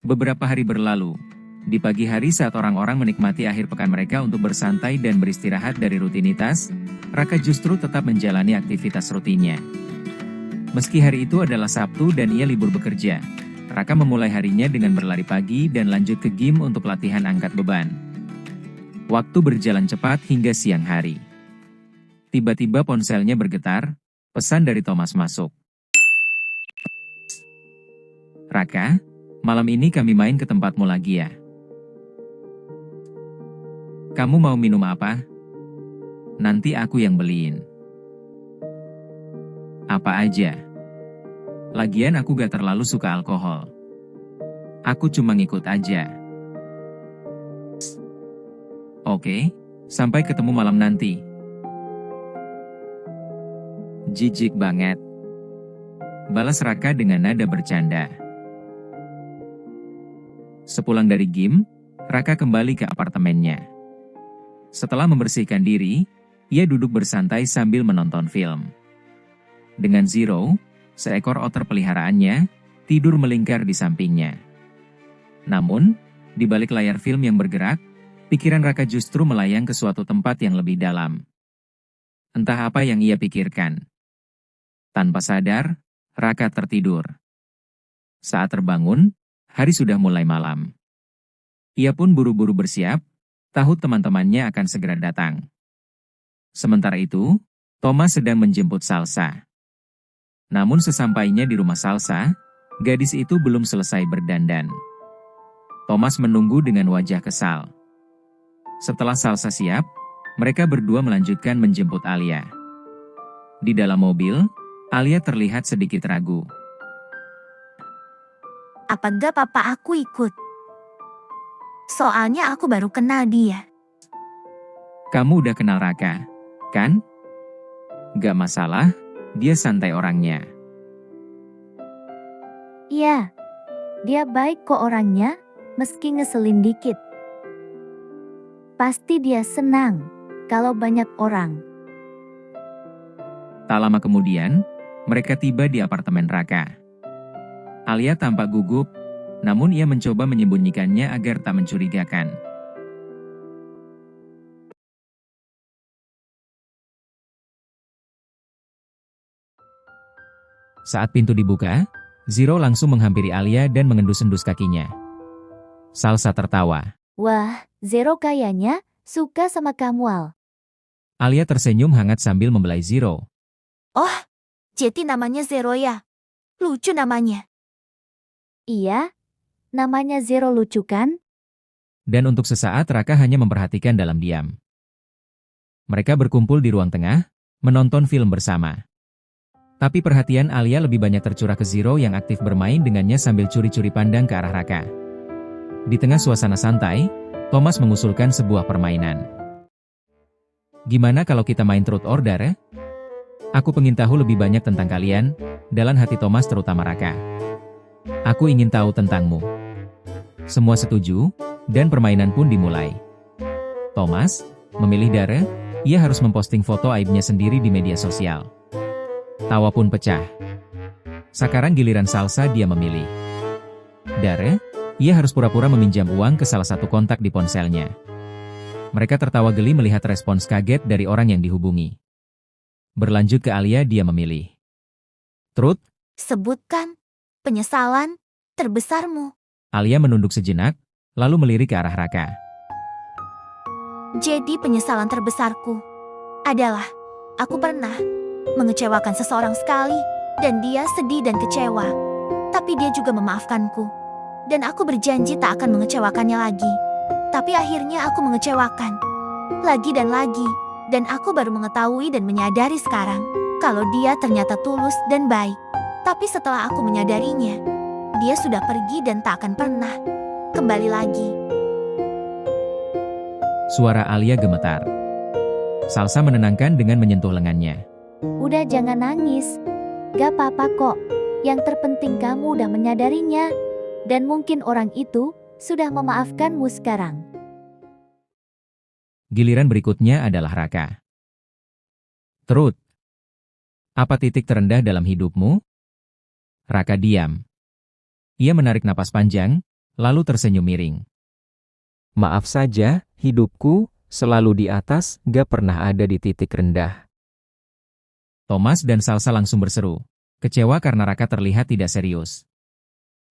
Beberapa hari berlalu. Di pagi hari saat orang-orang menikmati akhir pekan mereka untuk bersantai dan beristirahat dari rutinitas, Raka justru tetap menjalani aktivitas rutinnya. Meski hari itu adalah Sabtu dan ia libur bekerja, Raka memulai harinya dengan berlari pagi dan lanjut ke gym untuk latihan angkat beban. Waktu berjalan cepat hingga siang hari. Tiba-tiba ponselnya bergetar, pesan dari Thomas masuk. "Raka, malam ini kami main ke tempatmu lagi ya. Kamu mau minum apa? Nanti aku yang beliin." "Apa aja. Lagian aku gak terlalu suka alkohol. Aku cuma ngikut aja." "Oke, sampai ketemu malam nanti." "Jijik banget," balas Raka dengan nada bercanda. Sepulang dari gym, Raka kembali ke apartemennya. Setelah membersihkan diri, ia duduk bersantai sambil menonton film. Dengan Zero, seekor otter peliharaannya, tidur melingkar di sampingnya. Namun, di balik layar film yang bergerak, pikiran Raka justru melayang ke suatu tempat yang lebih dalam. Entah apa yang ia pikirkan. Tanpa sadar, Raka tertidur. Saat terbangun, hari sudah mulai malam. Ia pun buru-buru bersiap, tahu teman-temannya akan segera datang. Sementara itu, Thomas sedang menjemput Salsa. Namun sesampainya di rumah Salsa, gadis itu belum selesai berdandan. Thomas menunggu dengan wajah kesal. Setelah Salsa siap, mereka berdua melanjutkan menjemput Alia. Di dalam mobil, Alia terlihat sedikit ragu. "Apa enggak papa aku ikut? Soalnya aku baru kenal dia." "Kamu udah kenal Raka, kan? Gak masalah, dia santai orangnya." "Iya, dia baik kok orangnya, meski ngeselin dikit. Pasti dia senang kalau banyak orang." Tak lama kemudian, mereka tiba di apartemen Raka. Alia tampak gugup, namun ia mencoba menyembunyikannya agar tak mencurigakan. Saat pintu dibuka, Zero langsung menghampiri Alia dan mengendus-endus kakinya. Salsa tertawa. "Wah, Zero kayaknya suka sama kamu, Al." Alia tersenyum hangat sambil membelai Zero. "Oh, jadi namanya Zero ya? Lucu namanya." "Iya, namanya Zero lucu kan?" Dan untuk sesaat Raka hanya memperhatikan dalam diam. Mereka berkumpul di ruang tengah, menonton film bersama. Tapi perhatian Alia lebih banyak tercurah ke Zero yang aktif bermain dengannya sambil curi-curi pandang ke arah Raka. Di tengah suasana santai, Thomas mengusulkan sebuah permainan. "Gimana kalau kita main truth or dare? Aku pengen tahu lebih banyak tentang kalian," dalam hati Thomas terutama Raka. "Aku ingin tahu tentangmu." Semua setuju, dan permainan pun dimulai. Thomas memilih dare, ia harus memposting foto aibnya sendiri di media sosial. Tawa pun pecah. Sekarang giliran Salsa, dia memilih dare, ia harus pura-pura meminjam uang ke salah satu kontak di ponselnya. Mereka tertawa geli melihat respons kaget dari orang yang dihubungi. Berlanjut ke Alia, dia memilih truth. "Sebutkan penyesalan terbesarmu." Alia menunduk sejenak, lalu melirik ke arah Raka. "Jadi penyesalan terbesarku adalah aku pernah mengecewakan seseorang sekali dan dia sedih dan kecewa. Tapi dia juga memaafkanku dan aku berjanji tak akan mengecewakannya lagi. Tapi akhirnya aku mengecewakan lagi dan aku baru mengetahui dan menyadari sekarang kalau dia ternyata tulus dan baik. Tapi setelah aku menyadarinya, dia sudah pergi dan tak akan pernah kembali lagi." Suara Alia gemetar. Salsa menenangkan dengan menyentuh lengannya. "Udah jangan nangis. Gak apa-apa kok. Yang terpenting kamu udah menyadarinya. Dan mungkin orang itu sudah memaafkanmu sekarang." Giliran berikutnya adalah Raka. "Truth. Apa titik terendah dalam hidupmu?" Raka diam. Ia menarik napas panjang, lalu tersenyum miring. Maaf saja, hidupku selalu di atas, gak pernah ada di titik rendah. Thomas dan Salsa langsung berseru, kecewa karena Raka terlihat tidak serius.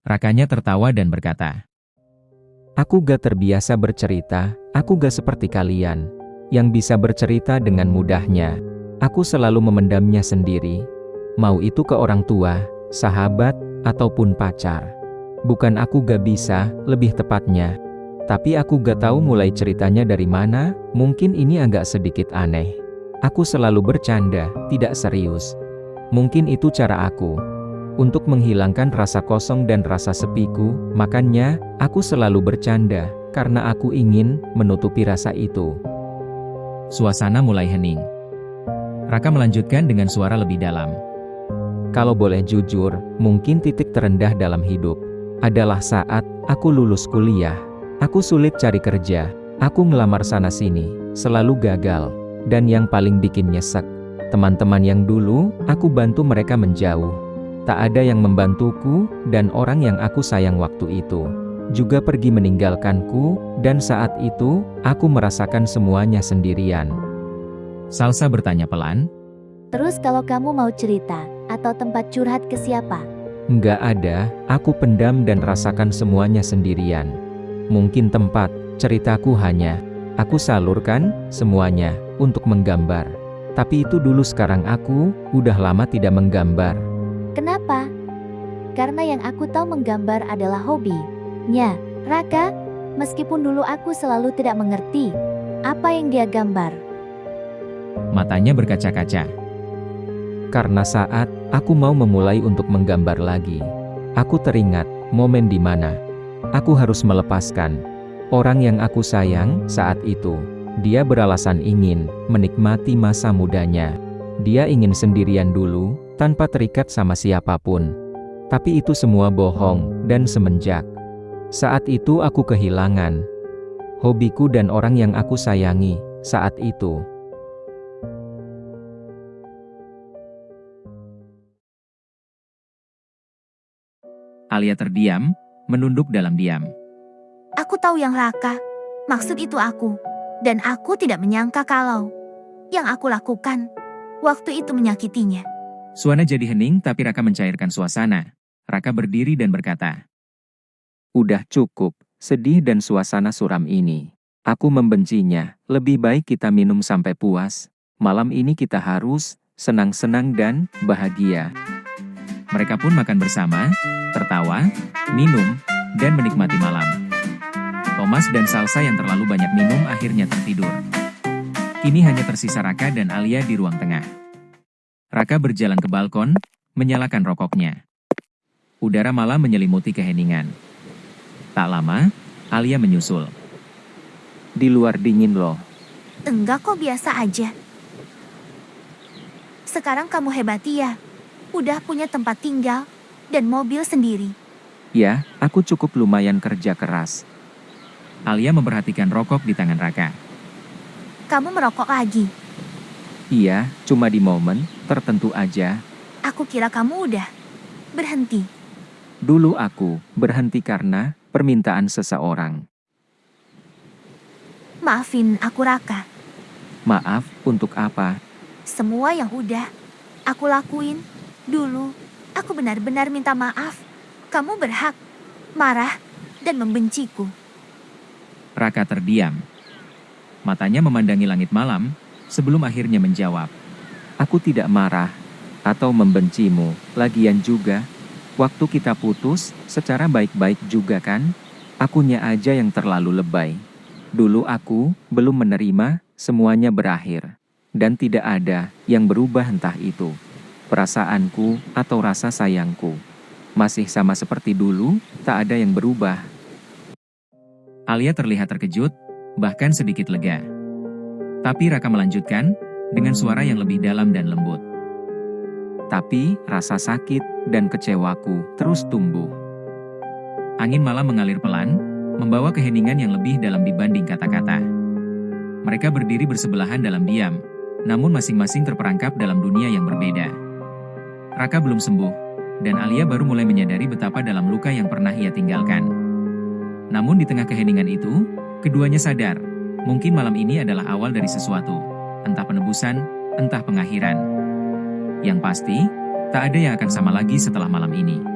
Rakanya tertawa dan berkata, Aku gak terbiasa bercerita, aku gak seperti kalian, yang bisa bercerita dengan mudahnya. Aku selalu memendamnya sendiri, mau itu ke orang tua, sahabat, ataupun pacar. Bukan aku gak bisa, lebih tepatnya. Tapi aku gak tahu mulai ceritanya dari mana, mungkin ini agak sedikit aneh. Aku selalu bercanda, tidak serius. Mungkin itu cara aku untuk menghilangkan rasa kosong dan rasa sepiku, makanya, aku selalu bercanda, karena aku ingin menutupi rasa itu. Suasana mulai hening. Raka melanjutkan dengan suara lebih dalam. Kalau boleh jujur, mungkin titik terendah dalam hidup adalah saat aku lulus kuliah. Aku sulit cari kerja, aku ngelamar sana-sini, selalu gagal. Dan yang paling bikin nyesek, teman-teman yang dulu, aku bantu mereka menjauh. Tak ada yang membantuku, dan orang yang aku sayang waktu itu juga pergi meninggalkanku, dan saat itu, aku merasakan semuanya sendirian. Salsa bertanya pelan. Terus kalau kamu mau cerita, atau tempat curhat ke siapa? Nggak ada, aku pendam dan rasakan semuanya sendirian. Mungkin tempat, ceritaku hanya, aku salurkan, semuanya, untuk menggambar. Tapi itu dulu, sekarang aku, udah lama tidak menggambar. Kenapa? Karena yang aku tahu menggambar adalah hobinya Raka, meskipun dulu aku selalu tidak mengerti apa yang dia gambar. Matanya berkaca-kaca. Karena saat aku mau memulai untuk menggambar lagi, aku teringat momen di mana aku harus melepaskan orang yang aku sayang saat itu. Dia beralasan ingin menikmati masa mudanya. Dia ingin sendirian dulu, tanpa terikat sama siapapun. Tapi itu semua bohong, dan semenjak saat itu aku kehilangan hobiku dan orang yang aku sayangi saat itu. Alia terdiam, menunduk dalam diam. Aku tahu yang Raka, maksud itu aku. Dan aku tidak menyangka kalau yang aku lakukan waktu itu menyakitinya. Suasana jadi hening tapi Raka mencairkan suasana. Raka berdiri dan berkata, Udah cukup, sedih dan suasana suram ini. Aku membencinya, lebih baik kita minum sampai puas. Malam ini kita harus senang-senang dan bahagia. Mereka pun makan bersama, tertawa, minum, dan menikmati malam. Thomas dan Salsa yang terlalu banyak minum akhirnya tertidur. Kini hanya tersisa Raka dan Alia di ruang tengah. Raka berjalan ke balkon, menyalakan rokoknya. Udara malam menyelimuti keheningan. Tak lama, Alia menyusul. Di luar dingin loh. Enggak kok, biasa aja. Sekarang kamu hebat ya. Udah punya tempat tinggal dan mobil sendiri. Ya, aku cukup lumayan kerja keras. Alia memperhatikan rokok di tangan Raka. Kamu merokok lagi? Iya, cuma di momen tertentu aja. Aku kira kamu udah berhenti. Dulu aku berhenti karena permintaan seseorang. Maafin aku, Raka. Maaf, untuk apa? Semua yang udah aku lakuin dulu, aku benar-benar minta maaf. Kamu berhak marah dan membenciku. Raka terdiam. Matanya memandangi langit malam, sebelum akhirnya menjawab. Aku tidak marah atau membencimu, lagian juga. Waktu kita putus, secara baik-baik juga kan? Akunya aja yang terlalu lebay. Dulu aku belum menerima semuanya berakhir. Dan tidak ada yang berubah, entah itu perasaanku atau rasa sayangku. Masih sama seperti dulu, tak ada yang berubah. Alia terlihat terkejut, bahkan sedikit lega. Tapi Raka melanjutkan, dengan suara yang lebih dalam dan lembut. Tapi, rasa sakit dan kecewaku terus tumbuh. Angin malam mengalir pelan, membawa keheningan yang lebih dalam dibanding kata-kata. Mereka berdiri bersebelahan dalam diam, namun masing-masing terperangkap dalam dunia yang berbeda. Raka belum sembuh, dan Alia baru mulai menyadari betapa dalam luka yang pernah ia tinggalkan. Namun di tengah keheningan itu, keduanya sadar, mungkin malam ini adalah awal dari sesuatu, entah penebusan, entah pengakhiran. Yang pasti, tak ada yang akan sama lagi setelah malam ini.